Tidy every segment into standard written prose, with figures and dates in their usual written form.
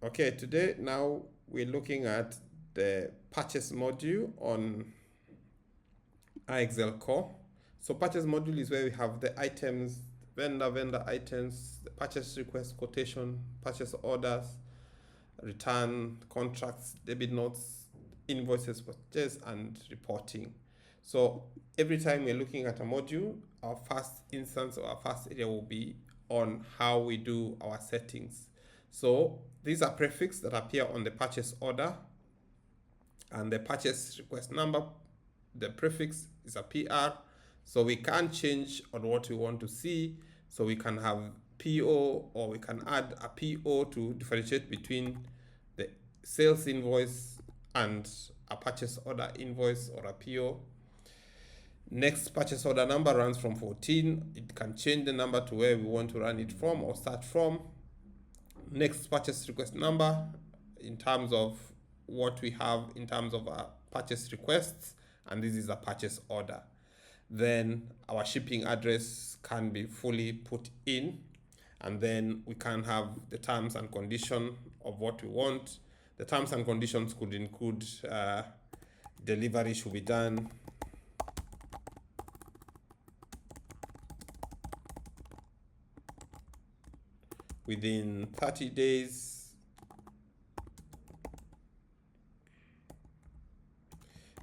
Okay, today now we're looking at the purchase module on IXLCore. So purchase module is where we have the items, vendor items, the purchase request, quotation, purchase orders, return, contracts, debit notes, invoices, purchase, and reporting. So every time we're looking at a module, our first instance or our first area will be on how we do our settings. So these are prefixes that appear on the purchase order and the purchase request number. The prefix is a PR, so we can change on what we want to see. So we can have PO, or we can add a PO to differentiate between the sales invoice and a purchase order invoice or a PO. Next, purchase order number runs from 14. It can change the number to where we want to run it from or start from. Next, purchase request number in terms of what we have in terms of our purchase requests, and this is a purchase order. Then our shipping address can be fully put in, and then we can have the terms and condition of what we want. The terms and conditions could include delivery should be done within 30 days,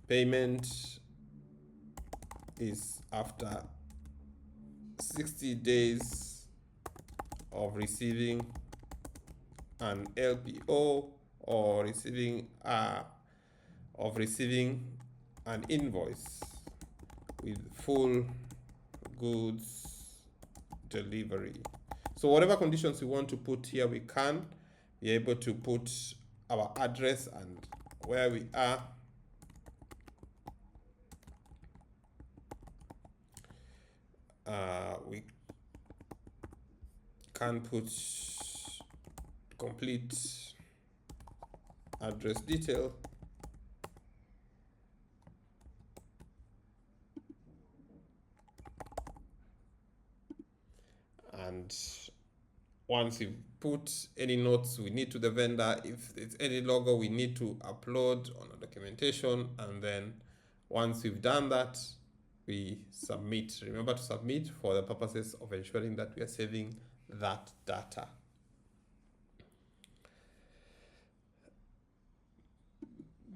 payment is after 60 days of receiving an LPO or receiving an invoice with full goods delivery. So whatever conditions we want to put here, we can be able to put our address and where we are. We can put complete address detail, and once you put any notes we need to the vendor, if there's any logo we need to upload on a documentation, and then once we've done that, we submit. Remember to submit for the purposes of ensuring that we are saving that data.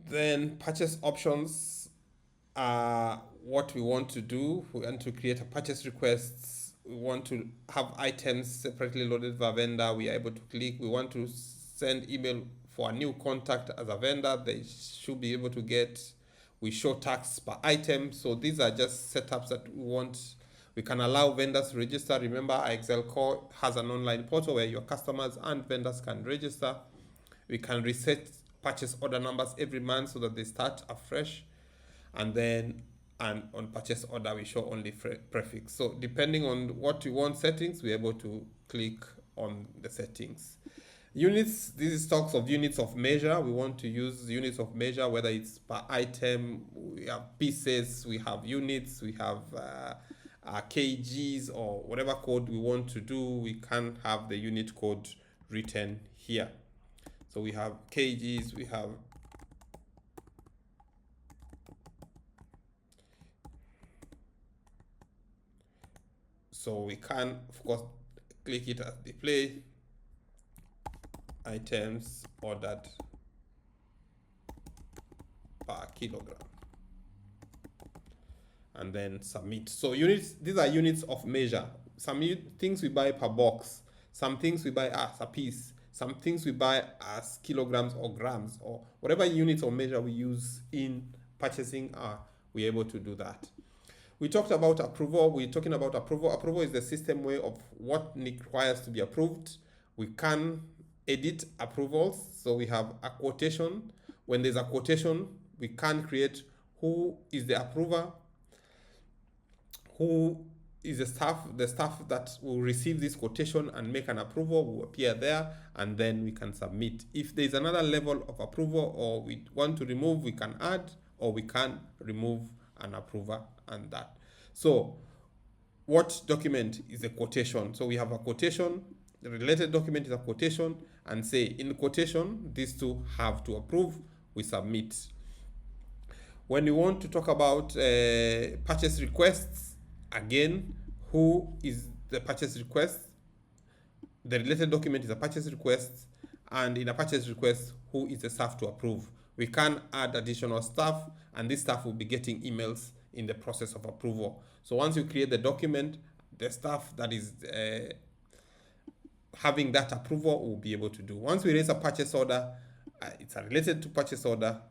Then purchase options are what we want to do. We want to create a purchase request. We want to have items separately loaded by vendor. We are able to click. We want to send email for a new contact as a vendor. They should be able to get. We show tax per item. So these are just setups that we want. We can allow vendors to register. Remember, IXLCore has an online portal where your customers and vendors can register. We can reset purchase order numbers every month so that they start afresh. And then on purchase order, we show only prefix. So depending on what you want settings, we're able to click on the settings. Units, this is talks of units of measure. We want to use units of measure, whether it's per item, we have pieces, we have units, we have kgs, or whatever code we want to do. We can have the unit code written here. So we have kgs, we have so we can, of course, click it as display items ordered per kilogram, and then submit. So units, these are units of measure. Some things we buy per box, some things we buy as a piece, some things we buy as kilograms or grams, or whatever units of measure we use in purchasing, we're able to do that. We talked about approval. We're talking about approval. Approval is the system way of what requires to be approved. We can edit approvals. So we have a quotation. When there's a quotation, we can create who is the approver, who is the staff that will receive this quotation and make an approval will appear there, and then we can submit. If there's another level of approval or we want to remove, we can add, or we can remove an approver and that. So what document is a quotation? So we have a quotation, The related document is a quotation, and say in quotation, these two have to approve, we submit. When you want to talk about purchase requests, again, who is the purchase request? The related document is a purchase request, and in a purchase request, who is the staff to approve? We can add additional staff, and this staff will be getting emails in the process of approval. So once you create the document, the staff that is having that approval will be able to do. Once we raise a purchase order, it's related to purchase order,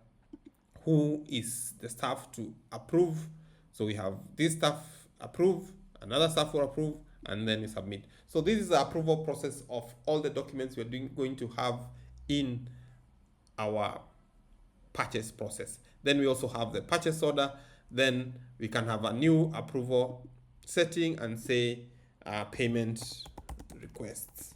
who is the staff to approve? So we have this staff approve, another staff will approve, and then we submit. So this is the approval process of all the documents we're going to have in our purchase process. Then we also have the purchase order. Then we can have a new approval setting and say payment requests.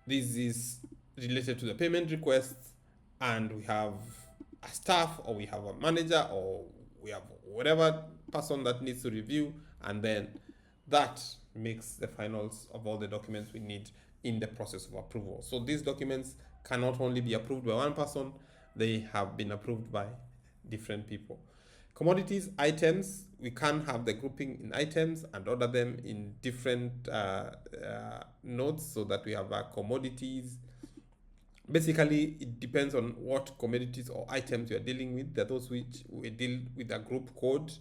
This is related to the payment requests, and we have a staff, or we have a manager, or we have whatever person that needs to review, and then that makes the finals of all the documents we need in the process of approval. So these documents cannot only be approved by one person, they have been approved by different people. Commodities, items, we can have the grouping in items and order them in different nodes, so that we have commodities. Basically, it depends on what commodities or items you are dealing with. There are those which we deal with a group code.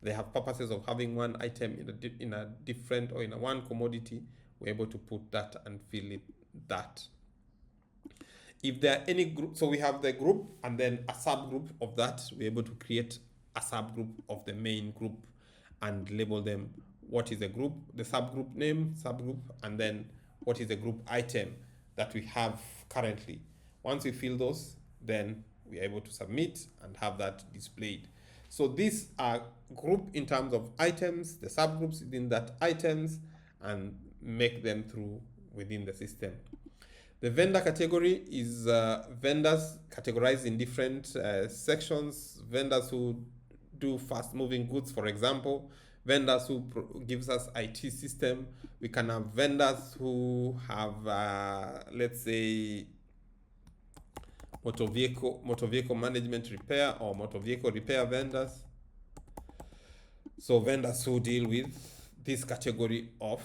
They have purposes of having one item in a different, or in a one commodity. We're able to put that and fill it that. If there are any group, so we have the group and then a subgroup of that. We're able to create a subgroup of the main group and label them. What is the group, the subgroup name, subgroup, and then what is the group item that we have currently. Once we fill those, then we are able to submit and have that displayed. So these are grouped in terms of items, the subgroups within that items, and make them through within the system. The vendor category is vendors categorized in different sections. Vendors who do fast moving goods, for example, vendors who gives us IT system. We can have vendors who have, let's say, motor vehicle management repair, or motor vehicle repair vendors. So vendors who deal with this category of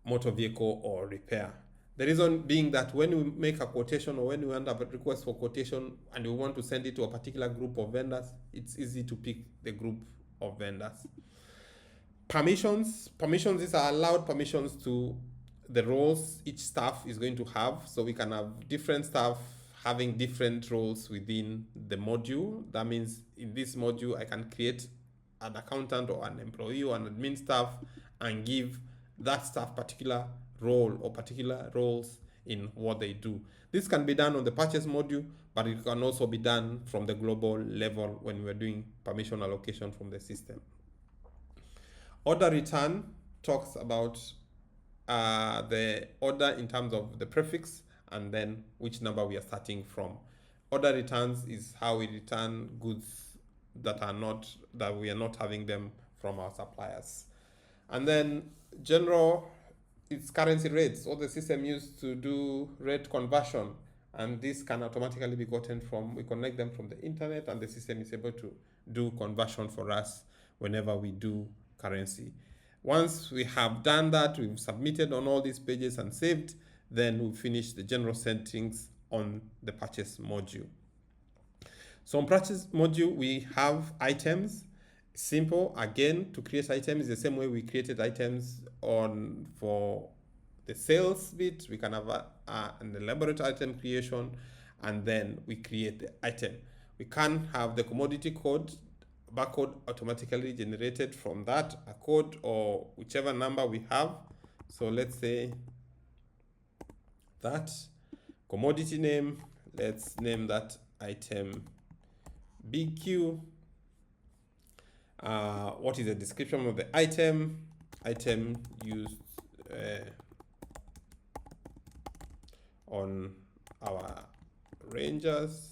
motor vehicle or repair. The reason being that when we make a quotation, or when we want a request for quotation and we want to send it to a particular group of vendors, it's easy to pick the group of vendors. Permissions, these are allowed permissions to the roles each staff is going to have. So we can have different staff having different roles within the module. That means in this module, I can create an accountant or an employee or an admin staff and give that staff particular role or particular roles in what they do. This can be done on the purchase module, but it can also be done from the global level when we're doing permission allocation from the system. Order return talks about the order in terms of the prefix and then which number we are starting from. Order returns is how we return goods that we are not having them from our suppliers. And then general, it's currency rates, or the system used to do rate conversion, and this can automatically be gotten from, we connect them from the internet, and the system is able to do conversion for us whenever we do currency. Once we have done that, we've submitted on all these pages and saved, then we'll finish the general settings on the purchase module. So on purchase module, we have items. Simple, again, to create items the same way we created items for the sales bit. We can have an elaborate item creation, and then we create the item. We can have the commodity code, barcode automatically generated from that, a code or whichever number we have. So let's say that commodity name, let's name that item BQ. What is the description of the item? Item used on our Rangers.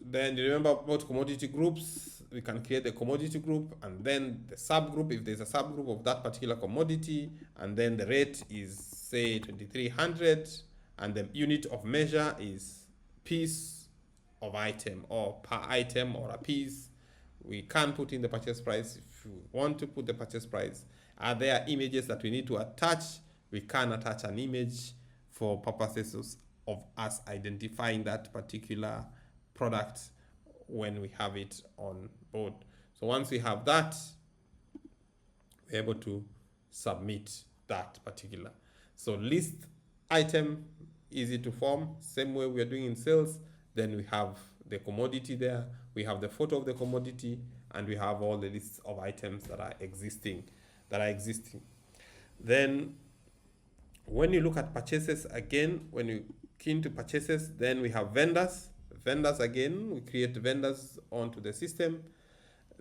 Then you remember about commodity groups. we can create a commodity group and then the subgroup, if there's a subgroup of that particular commodity, and then the rate is say 2300 and the unit of measure is piece of item or per item or a piece. We can put in the purchase price if you want to put the purchase price. Are there images that we need to attach? We can attach an image for purposes of us identifying that particular product when we have it on board. So once we have that, we're able to submit that particular. So list item, easy to form, same way we are doing in sales. Then we have the commodity there, we have the photo of the commodity, and we have all the lists of items that are existing. Then when you look at purchases again, when you key into purchases, then we have vendors. Vendors again, we create vendors onto the system.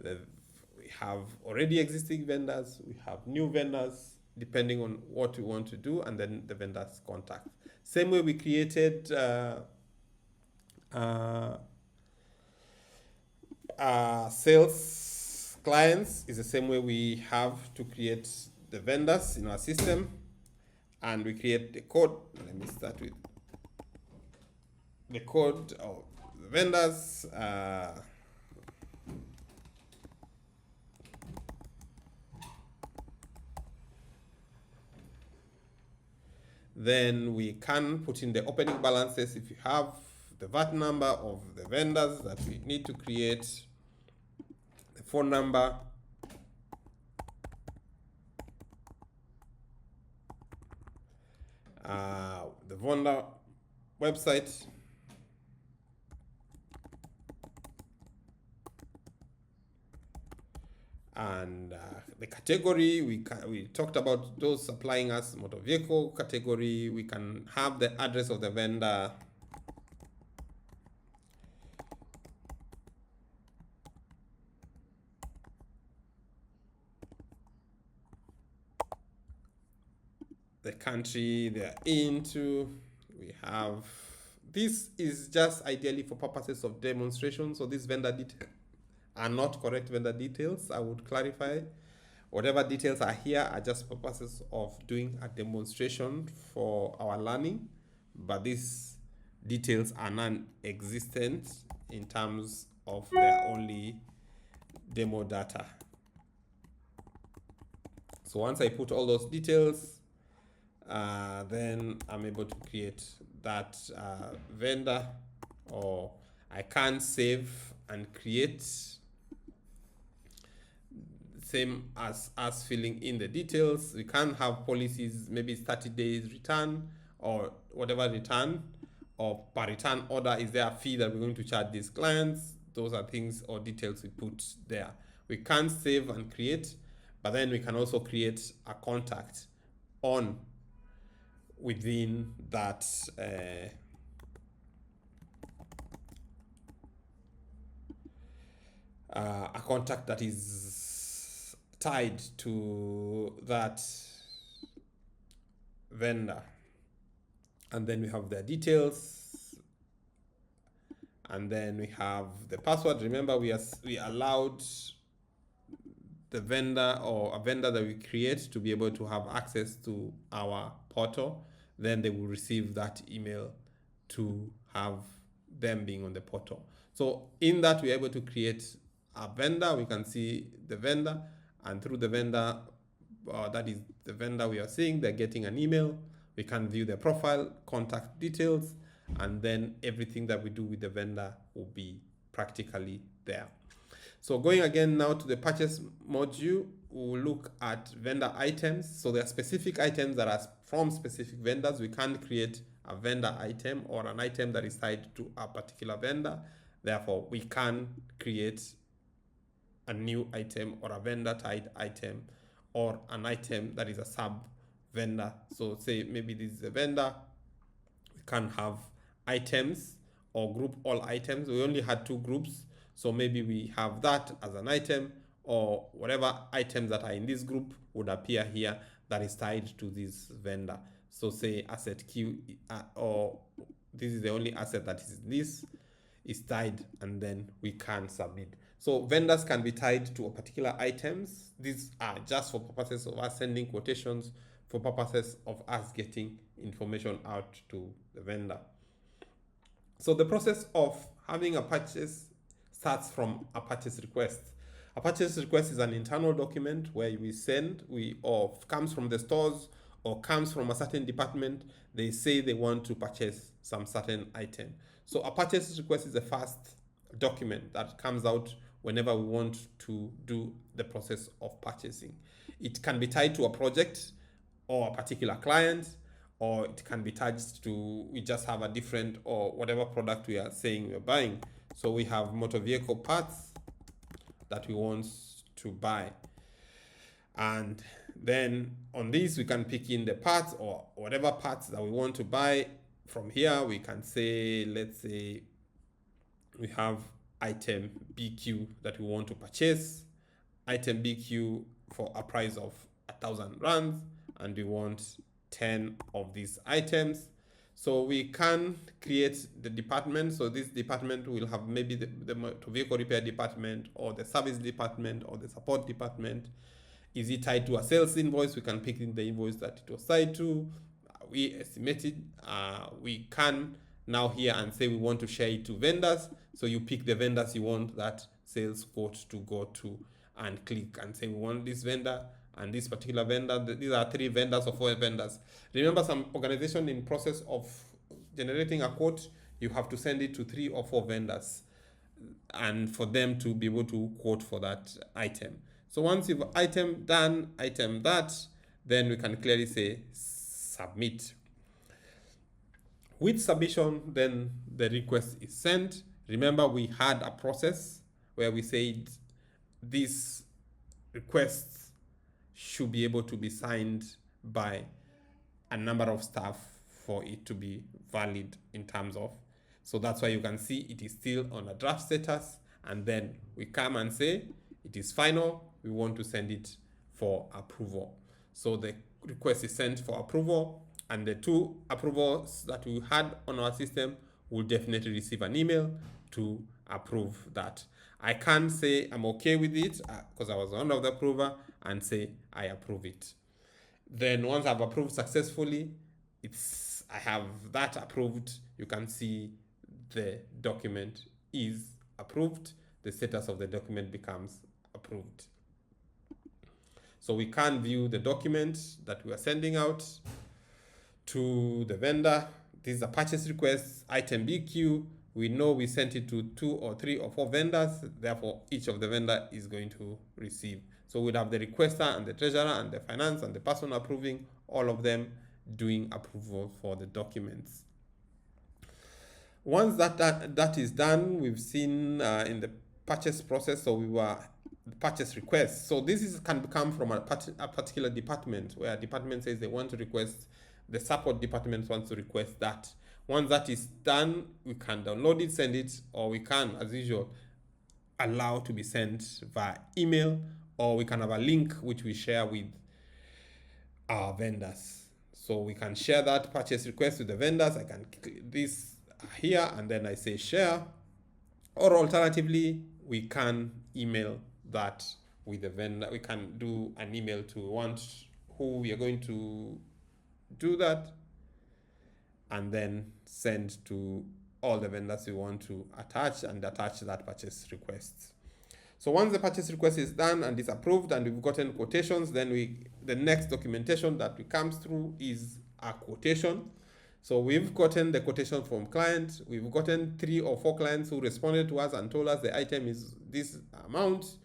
We have already existing vendors, we have new vendors, depending on what we want to do, and then the vendors contact. Same way we created sales clients is the same way we have to create the vendors in our system, and we create the code. Let me start with the code of the vendors. Then we can put in the opening balances if you have the VAT number of the vendors that we need to create, the phone number, the vendor website, and the category. We talked about those supplying us motor vehicle category. We can have the address of the vendor, the country they're into. We have, this is just ideally for purposes of demonstration, so this vendor details are not correct vendor details. I would clarify, whatever details are here are just purposes of doing a demonstration for our learning, but these details are non-existent in terms of their only demo data. So once I put all those details, then I'm able to create that vendor, or I can save and create, same as us filling in the details. We can have policies, maybe 30 days return or whatever return, or per return order, is there a fee that we're going to charge these clients? Those are things or details we put there. We can save and create, but then we can also create a contact on within that a contact that is tied to that vendor, and then we have their details, and then we have the password. Remember, we allowed the vendor or a vendor that we create to be able to have access to our portal. Then they will receive that email to have them being on the portal. So in that, we're able to create a vendor. We can see the vendor, and through the vendor, that is the vendor we are seeing, they're getting an email. We can view their profile, contact details, and then everything that we do with the vendor will be practically there. So going again now to the purchase module, we'll look at vendor items. So there are specific items that are from specific vendors. We can't create a vendor item or an item that is tied to a particular vendor. Therefore, we can create a new item or a vendor tied item or an item that is a sub vendor. So say maybe this is a vendor, we can have items or group all items. We only had 2 groups. So maybe we have that as an item, or whatever items that are in this group would appear here that is tied to this vendor. So say asset Q, or this is the only asset that is tied, and then we can submit. So vendors can be tied to a particular items. These are just for purposes of us sending quotations, for purposes of us getting information out to the vendor. So the process of having a purchase starts from a purchase request. A purchase request is an internal document where we send, or comes from the stores or comes from a certain department. They say they want to purchase some certain item. So a purchase request is the first document that comes out whenever we want to do the process of purchasing. It can be tied to a project or a particular client, or it can be tied to, we just have a different or whatever product we are saying we're buying. So we have motor vehicle parts that we want to buy. And then on this, we can pick in the parts or whatever parts that we want to buy. From here, we can say, let's say we have item BQ that we want to purchase. Item BQ for a price of 1,000 rands, and we want 10 of these items. So we can create the department. So this department will have maybe the motor vehicle repair department or the service department or the support department. Is it tied to a sales invoice? We can pick in the invoice that it was tied to. We estimated. We can now here and say we want to share it to vendors. So you pick the vendors you want that sales quote to go to and click and say we want this vendor and this particular vendor. These are 3 vendors or 4 vendors. Remember, some organization in process of generating a quote, you have to send it to 3 or 4 vendors and for them to be able to quote for that item. So once you've item done, item that, then we can clearly say submit. With submission, then the request is sent. Remember, we had a process where we said these requests should be able to be signed by a number of staff for it to be valid in terms of. So that's why you can see it is still on a draft status, and then we come and say it is final. We want to send it for approval. So the request is sent for approval, and the 2 approvals that we had on our system will definitely receive an email to approve that. I can't say I'm okay with it because I was one of the approver and say I approve it. Then once I've approved successfully, I have that approved. You can see the document is approved. The status of the document becomes approved. So we can view the document that we are sending out to the vendor. This is a purchase request, item BQ. We know we sent it to 2 or 3 or 4 vendors. Therefore, each of the vendor is going to receive. So we'd have the requester and the treasurer and the finance and the person approving, all of them doing approval for the documents. Once that is done, we've seen in the purchase process, so we were purchase request. So this can come from a particular department where a department says they want to request, the support department wants to request that. Once that is done, we can download it, send it, or we can, as usual, allow to be sent via email, or we can have a link which we share with our vendors. So we can share that purchase request with the vendors. I can click this here and then I say share, or alternatively, we can email that with the vendor. We can do an email to who we are going to do that, and then send to all the vendors we want to attach that purchase request. So once the purchase request is done and is approved and we've gotten quotations, then the next documentation that comes through is a quotation. So we've gotten the quotation from client. We've gotten 3 or 4 clients who responded to us and told us the item is this amount.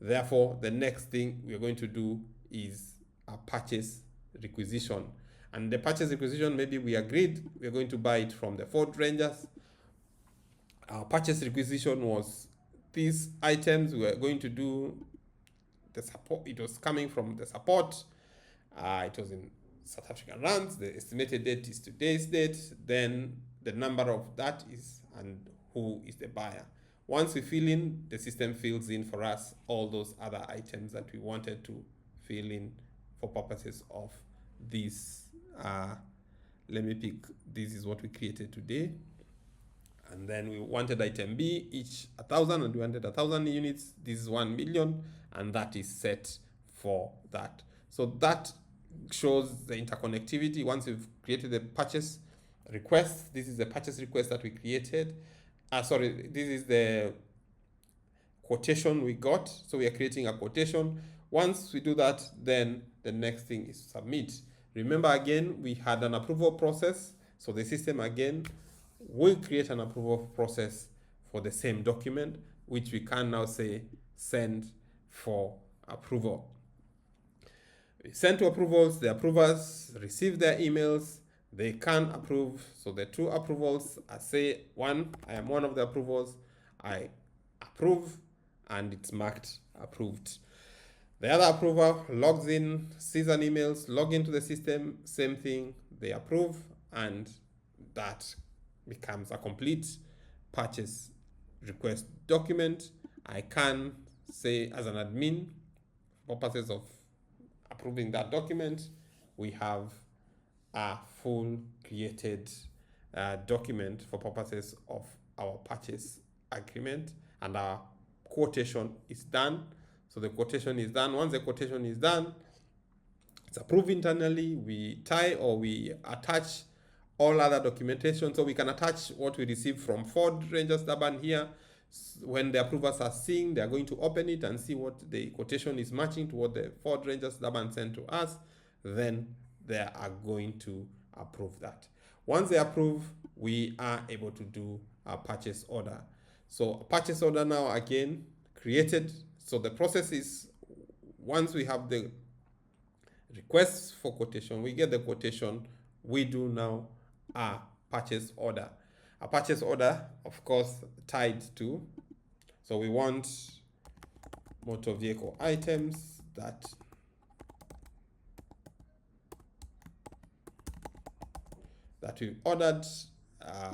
Therefore, the next thing we're going to do is a purchase requisition. And the purchase requisition, maybe we agreed we're going to buy it from the Ford Rangers. Our purchase requisition was these items. We were going to do the support. It was coming from the support. It was in South African rands. The estimated date is today's date. Then the number of that is and who is the buyer. Once we fill in, the system fills in for us all those other items that we wanted to fill in for purposes of this. Let me pick, this is what we created today. And then we wanted item B, each 1,000, and we wanted 1,000 units. This is 1 million, and that is set for that. So that shows the interconnectivity. Once we've created the purchase request, this is the purchase request that we created. This is the quotation we got. So we are creating a quotation. Once we do that, then the next thing is submit. Remember again, we had an approval process. So the system again will create an approval process for the same document, which we can now say send for approval. We send to approvals, the approvers receive their emails, they can approve. So the two approvals, I say one, I am one of the approvals, I approve, and it's marked approved. The other approver logs in, sees an email, log into the system, same thing, they approve, and that becomes a complete purchase request document. I can say as an admin, for purposes of approving that document, we have a full created document for purposes of our purchase agreement, and our quotation is done. So the quotation is done. Once the quotation is done, it's approved internally. We tie or we attach all other documentation. So we can attach what we receive from Ford Rangers Durban here. When the approvers are seeing, they are going to open it and see what the quotation is matching to what the Ford Rangers Durban sent to us. Then they are going to approve that. Once they approve, we are able to do a purchase order. So a purchase order now again created. So the process is, once we have the request for quotation, we get the quotation, we do now a purchase order. A purchase order, of course, tied to, so we want motor vehicle items that we ordered.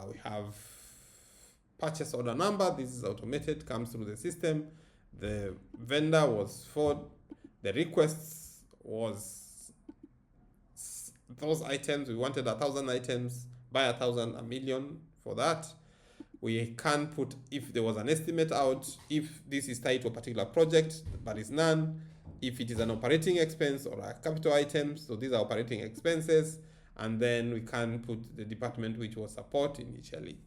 We have purchase order number. This is automated, comes through the system. The vendor was Ford. The requests was those items. We wanted 1,000 items, buy 1,000, a million for that. We can put if there was an estimate out, if this is tied to a particular project, but it's none. If it is an operating expense or a capital item, so these are operating expenses. And then we can put the department which was support initially.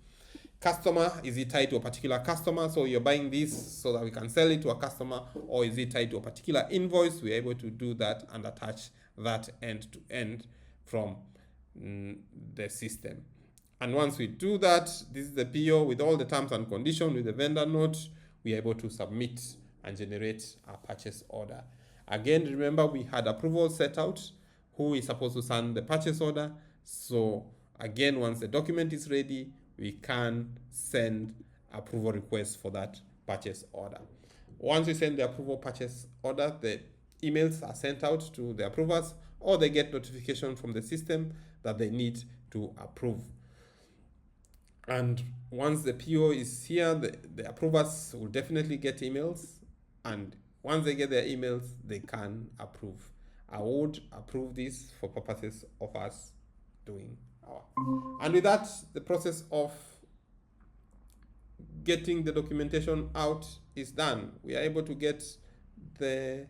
Customer, is it tied to a particular customer? So you're buying this so that we can sell it to a customer, or is it tied to a particular invoice? We're able to do that and attach that end to end from the system. And once we do that, this is the PO with all the terms and conditions with the vendor note. We are able to submit and generate a purchase order. Again, remember we had approval set out, who is supposed to sign the purchase order. So again, once the document is ready, we can send approval request for that purchase order. Once we send the approval purchase order, the emails are sent out to the approvers, or they get notification from the system that they need to approve. And once the PO is here, the approvers will definitely get emails, and once they get their emails, they can approve. I would approve this for purposes of us doing our. And with that, the process of getting the documentation out is done. We are able to get the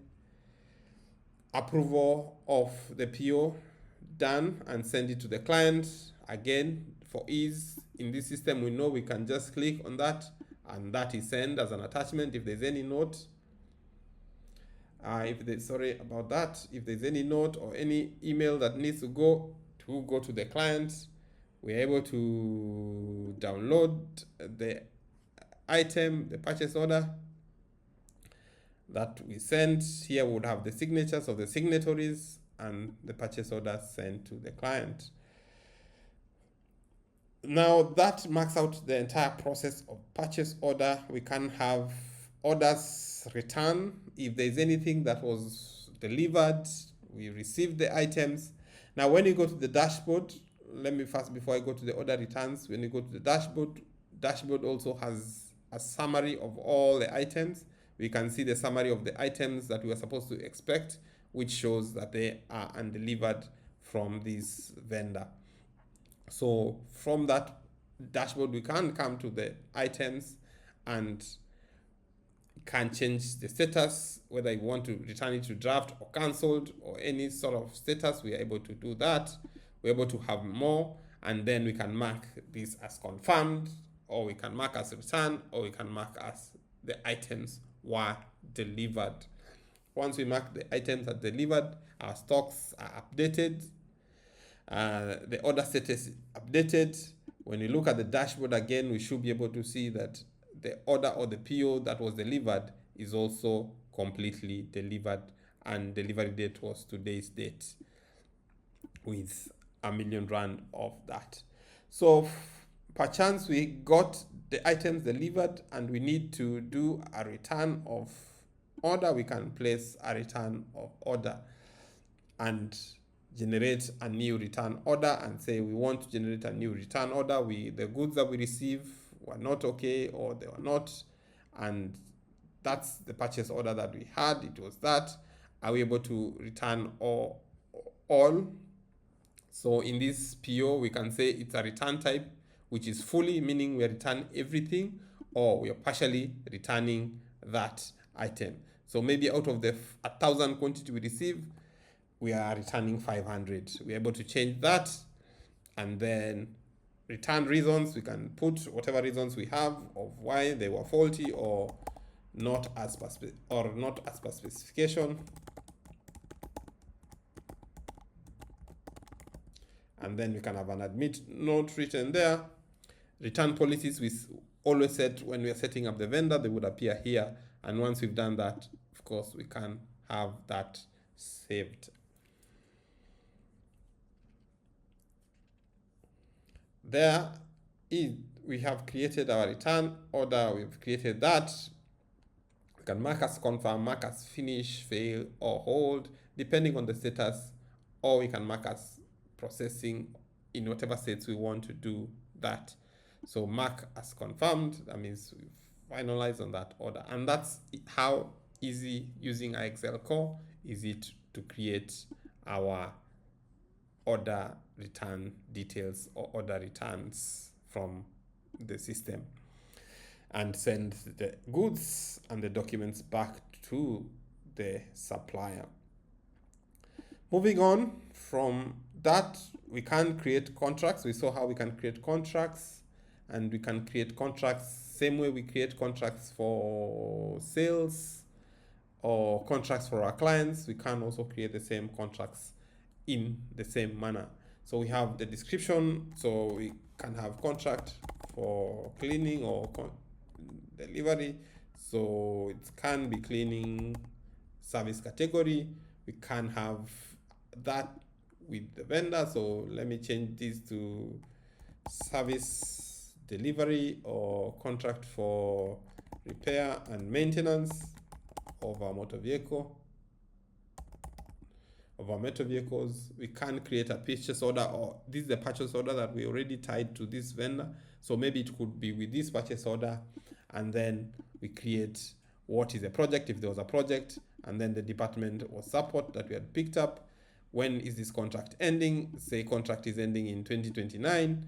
approval of the PO done and send it to the client. Again, for ease in this system, we know we can just click on that and that is sent as an attachment. If there's any note, if there's any note or any email that needs to go to the client, we're able to download the item, the purchase order that we sent. Here we would have the signatures of the signatories and the purchase order sent to the client. Now that marks out the entire process of purchase order. We can have orders return if there's anything that was delivered. We received the items. Now when you go to the dashboard, let me first, before I go to the order returns, when you go to the dashboard also has a summary of all the items. We can see the summary of the items that we were supposed to expect, which shows that they are undelivered from this vendor. So from that dashboard, we can come to the items and can change the status, whether you want to return it to draft or cancelled or any sort of status. We are able to do that. We're able to have more, and then we can mark this as confirmed, or we can mark as returned, or we can mark as the items were delivered. Once we mark the items as delivered, our stocks are updated, the order status is updated. When we look at the dashboard again, we should be able to see that the order or the PO that was delivered is also completely delivered, and delivery date was today's date with R1,000,000 of that. So perchance we got the items delivered and we need to do a return of order, we can place a return of order and generate a new return order and say we want to generate a new return order. The goods that we receive were not okay, or they were not, and that's the purchase order that we had. It was that. Are we able to return all? So in this PO, we can say it's a return type, which is fully, meaning we return everything, or we are partially returning that item. So maybe out of the 1,000 quantity we receive, we are returning 500. We're able to change that, and then return reasons, we can put whatever reasons we have of why they were faulty or not as per specification. And then we can have an admit note written there. Return policies, we always said when we are setting up the vendor, they would appear here. And once we've done that, of course, we can have that saved. There is, we have created our return order. We've created that. We can mark as confirm, mark as finish, fail, or hold, depending on the status, or we can mark as processing in whatever states we want to do that. So mark as confirmed, that means we've finalized on that order. And that's how easy, using IXLCore, is it to create our order return details or order returns from the system and send the goods and the documents back to the supplier. Moving on from that, we can create contracts. We saw how we can create contracts, and we can create contracts same way we create contracts for sales or contracts for our clients. We can also create the same contracts in the same manner. So we have the description, so we can have contract for cleaning or delivery. So it can be cleaning service category. We can have that with the vendor. So let me change this to service delivery or contract for repair and maintenance of our motor vehicle. Of our motor vehicles, we can create a purchase order, or this is the purchase order that we already tied to this vendor. So maybe it could be with this purchase order, and then we create what is a project, if there was a project, and then the department or support that we had picked up. When is this contract ending? Say contract is ending in 2029,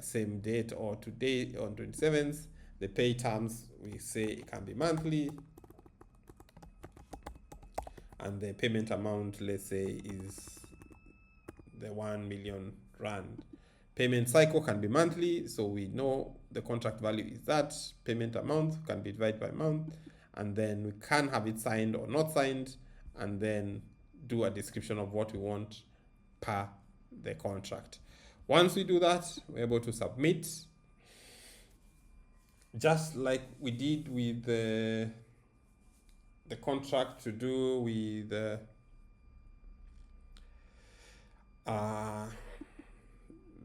same date or today on 27th. The pay terms, we say it can be monthly. And the payment amount, let's say, is the 1,000,000 rand. Payment cycle can be monthly, so we know the contract value is that. Payment amount can be divided by month, and then we can have it signed or not signed, and then do a description of what we want per the contract. Once we do that, we're able to submit, just like we did with the contract to do with the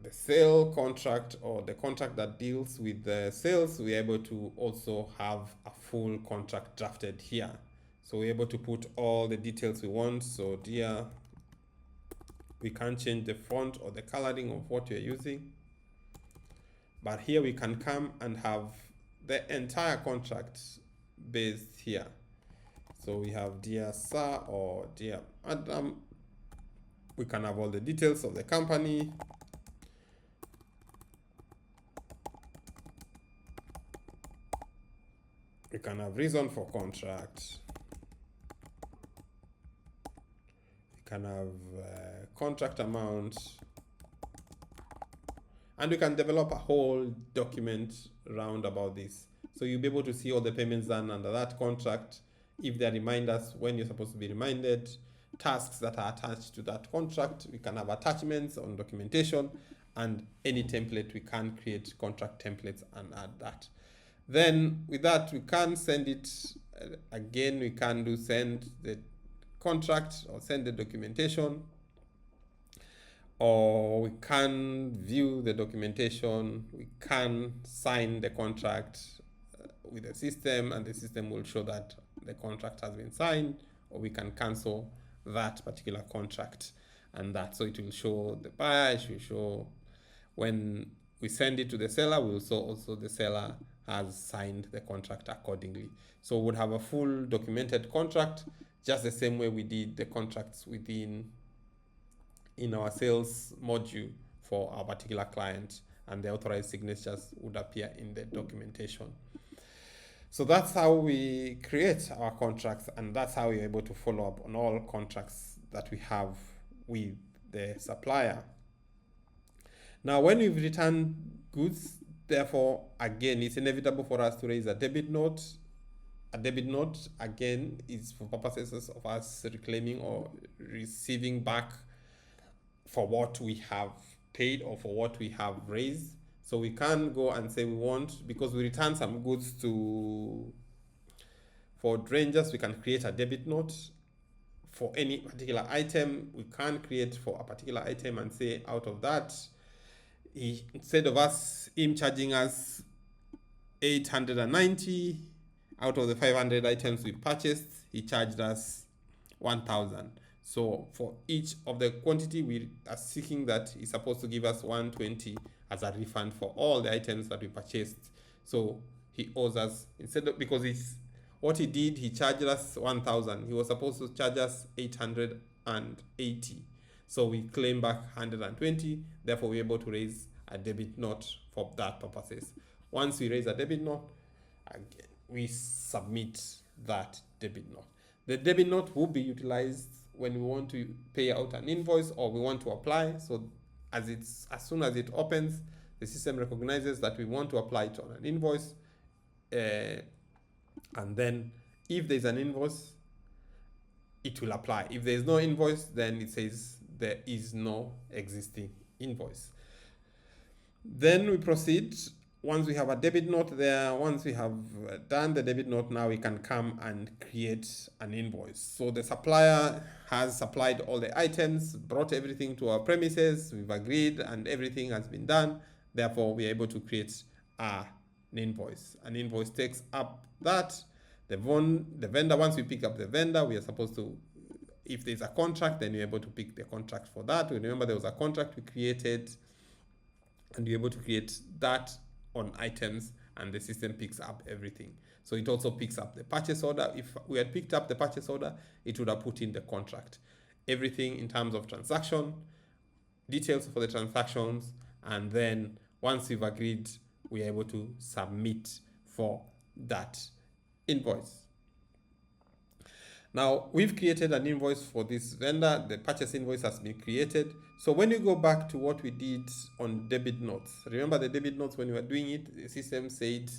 sale contract, or the contract that deals with the sales. We're able to also have a full contract drafted here. So we're able to put all the details we want. So dear, we can change the font or the coloring of what you're using. But here we can come and have the entire contract based here. So we have dear sir or dear Adam. We can have all the details of the company. We can have reason for contract. We can have contract amount. And we can develop a whole document round about this. So you'll be able to see all the payments done under that contract, if there are reminders when you're supposed to be reminded, tasks that are attached to that contract. We can have attachments on documentation, and any template we can create contract templates and add that. Then with that, we can send it again. We can do send the contract or send the documentation, or we can view the documentation. We can sign the contract with the system, and the system will show that the contract has been signed, or we can cancel that particular contract, and that, so it will show the buyer, it will show when we send it to the seller, we will show also the seller has signed the contract accordingly. So we'll have a full documented contract, just the same way we did the contracts in our sales module for our particular client, and the authorized signatures would appear in the documentation. So that's how we create our contracts, and that's how we're able to follow up on all contracts that we have with the supplier. Now, when we've returned goods, therefore, again, it's inevitable for us to raise a debit note. A debit note, again, is for purposes of us reclaiming or receiving back for what we have paid or for what we have raised. So we can go and say we want, because we return some goods for Rangers, we can create a debit note for any particular item. We can create for a particular item and say out of that, instead of him charging us 890 out of the 500 items we purchased, he charged us 1,000. So for each of the quantity we are seeking, that he's supposed to give us 120 as a refund for all the items that we purchased. So he owes us, instead of, because it's what he did, he charged us 1,000. He was supposed to charge us 880. So we claim back 120. Therefore, we're able to raise a debit note for that purposes. Once we raise a debit note, again, we submit that debit note. The debit note will be utilized when we want to pay out an invoice or we want to apply. So as soon as it opens, the system recognizes that we want to apply it on an invoice. And then if there's an invoice, it will apply. If there's no invoice, then it says there is no existing invoice. Then we proceed. Once we have a debit note there, once we have done the debit note, now we can come and create an invoice. So the supplier has supplied all the items, brought everything to our premises, we've agreed, and everything has been done. Therefore, we are able to create an invoice. An invoice takes up that. The vendor, once we pick up the vendor, we are supposed to, if there's a contract, then we're able to pick the contract for that. We remember there was a contract we created, and we're able to create that on items, and the system picks up everything. So it also picks up the purchase order. If we had picked up the purchase order, it would have put in the contract. Everything in terms of transaction, details for the transactions, and then once we've agreed, we are able to submit for that invoice. Now, we've created an invoice for this vendor. The purchase invoice has been created. So when you go back to what we did on debit notes, remember the debit notes, when we were doing it, the system said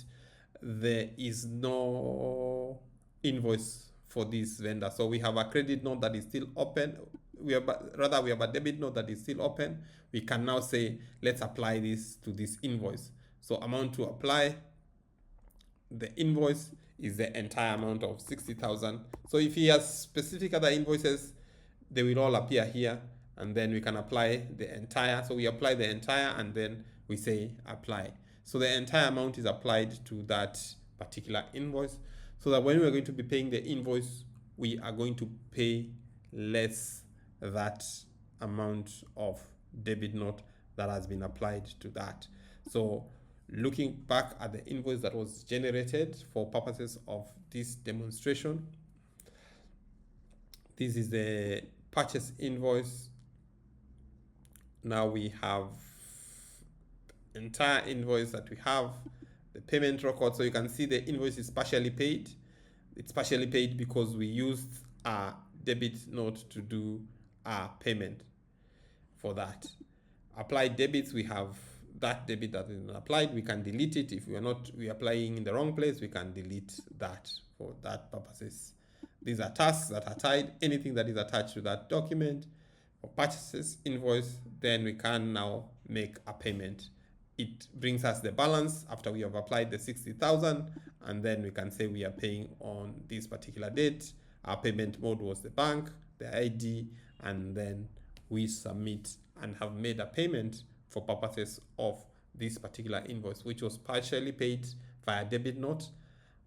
there is no invoice for this vendor. So we have a credit note that is still open. We have a debit note that is still open. We can now say, let's apply this to this invoice. So amount to apply, the invoice is the entire amount of 60,000. So if he has specific other invoices, they will all appear here, and then we can apply the entire. So we apply the entire, and then we say apply. So the entire amount is applied to that particular invoice, so that when we're going to be paying the invoice, we are going to pay less that amount of debit note that has been applied to that. So looking back at the invoice that was generated for purposes of this demonstration, this is the purchase invoice. Now we have entire invoice that we have, the payment record. So you can see the invoice is partially paid. It's partially paid because we used a debit note to do a payment for that. Applied debits, we have that debit that is applied. We can delete it. If we are applying in the wrong place, we can delete that for that purposes. These are tasks that are tied. Anything that is attached to that document or purchases invoice, then we can now make a payment. It brings us the balance after we have applied the 60,000, and then we can say we are paying on this particular date. Our payment mode was the bank, the ID, and then we submit and have made a payment for purposes of this particular invoice, which was partially paid via debit note,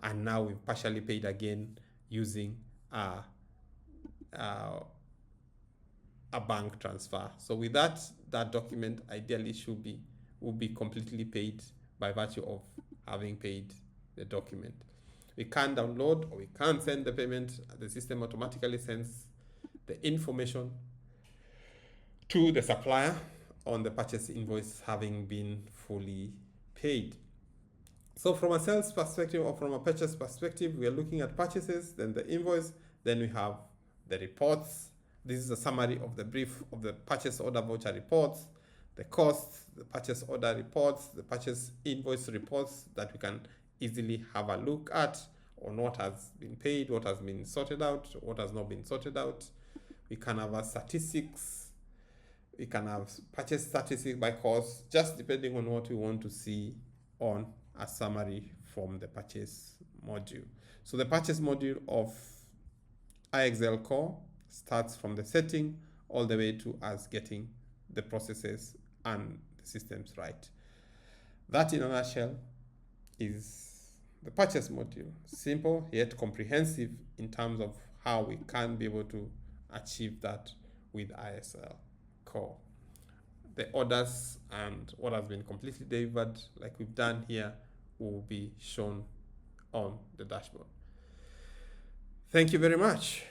and now we've partially paid again using a bank transfer. So with that document ideally will be completely paid by virtue of having paid the document. We can't download or we can't send the payment. The system automatically sends the information to the supplier on the purchase invoice having been fully paid. So from a sales perspective or from a purchase perspective, we are looking at purchases, then the invoice, then we have the reports. This is a summary of the brief of the purchase order voucher reports, the costs, the purchase order reports, the purchase invoice reports that we can easily have a look at on what has been paid, what has been sorted out, what has not been sorted out. We can have a statistics. We can have purchase statistics by cost, just depending on what we want to see on a summary from the purchase module. So the purchase module of IXLCore starts from the setting all the way to us getting the processes and the systems right. That in a nutshell is the purchase module. Simple yet comprehensive in terms of how we can be able to achieve that with IXLCore. The orders and what has been completely delivered, like we've done here, will be shown on the dashboard. Thank you very much.